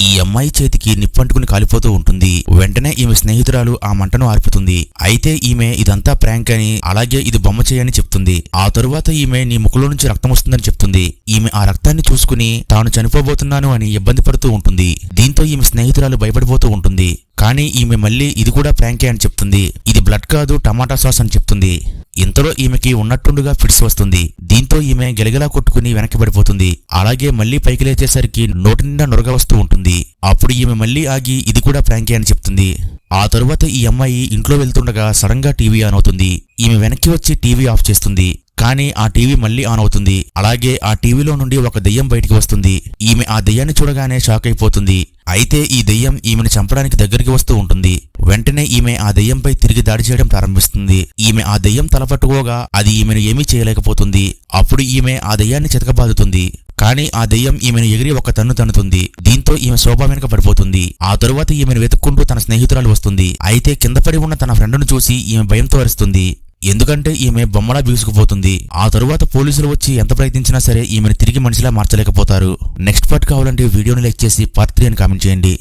ఈ అమ్మాయి చేతికి నిప్పంటుకుని కాలిపోతూ ఉంటుంది. వెంటనే ఈమె స్నేహితురాలు ఆ మంటను ఆర్పుతుంది. అయితే ఈమె ఇదంతా ప్రాంక్ అని, అలాగే ఇది బొమ్మ చేయని చెప్తుంది. ఆ తరువాత ఈమె నీ ముఖంలో నుంచి రక్తం వస్తుందని చెప్తుంది. ఈమె ఆ రక్తాన్ని చూసుకుని తాను చనిపోబోతున్నాను అని ఇబ్బంది పడుతూ ఉంటుంది. దీంతో ఈమె స్నేహితురాలు భయపడిపోతూ ఉంటుంది. కానీ ఈమె మళ్ళీ ఇది కూడా ప్రాంకే అని చెప్తుంది. ఇది బ్లడ్ కాదు, టమాటా సాస్ అని చెప్తుంది. ఇంతలో ఈమెకి ఉన్నట్టుండుగా ఫిట్స్ వస్తుంది. దీంతో ఈమె గెలగలా కొట్టుకుని వెనక్కి పడిపోతుంది. అలాగే మళ్లీ పైకి లేచేసరికి నోటి నిండా నురగ వస్తూ ఉంటుంది. అప్పుడు ఈమె మళ్లీ ఆగి ఇది కూడా ప్రాంకే అని చెప్తుంది. ఆ తరువాత ఈ అమ్మాయి ఇంట్లో వెళ్తుండగా సడన్ గా టీవీ ఆన్ అవుతుంది. ఈమె వెనక్కి వచ్చి టీవీ ఆఫ్ చేస్తుంది. కానీ ఆ టీవీ మళ్లీ ఆన్ అవుతుంది. అలాగే ఆ టీవీలో నుండి ఒక దెయ్యం బయటికి వస్తుంది. ఈమె ఆ దెయ్యాన్ని చూడగానే షాక్ అయిపోతుంది. అయితే ఈ దెయ్యం ఈమెను చంపడానికి దగ్గరికి వస్తూ ఉంటుంది. వెంటనే ఈమె ఆ దెయ్యంపై తిరిగి దాడి చేయడం ప్రారంభిస్తుంది. ఈమె ఆ దెయ్యం తలపట్టుకోగా అది ఈమెను ఏమీ చేయలేకపోతుంది. అప్పుడు ఈమె ఆ దెయ్యాన్ని చితకబాదుతుంది. కానీ ఆ దెయ్యం ఈమెను ఎగిరి ఒక తన్ను తన్నుతుంది. దీంతో ఈమె సోఫా వెనుక పడిపోతుంది. ఆ తరువాత ఈమెను వెతుక్కుంటూ తన స్నేహితురాలు వస్తుంది. అయితే కింద పడి ఉన్న తన ఫ్రెండ్ను చూసి ఈమె భయంతో అరుస్తుంది. ఎందుకంటే ఈమె బొమ్మలా బిగుసుకుపోతుంది. ఆ తరువాత పోలీసులు వచ్చి ఎంత ప్రయత్నించినా సరే ఈమెను తిరిగి మనిషిలా మార్చలేకపోతారు. నెక్స్ట్ పార్ట్ కావాలంటే వీడియోని లైక్ చేసి పార్ట్ 3 అని కామెంట్ చేయండి.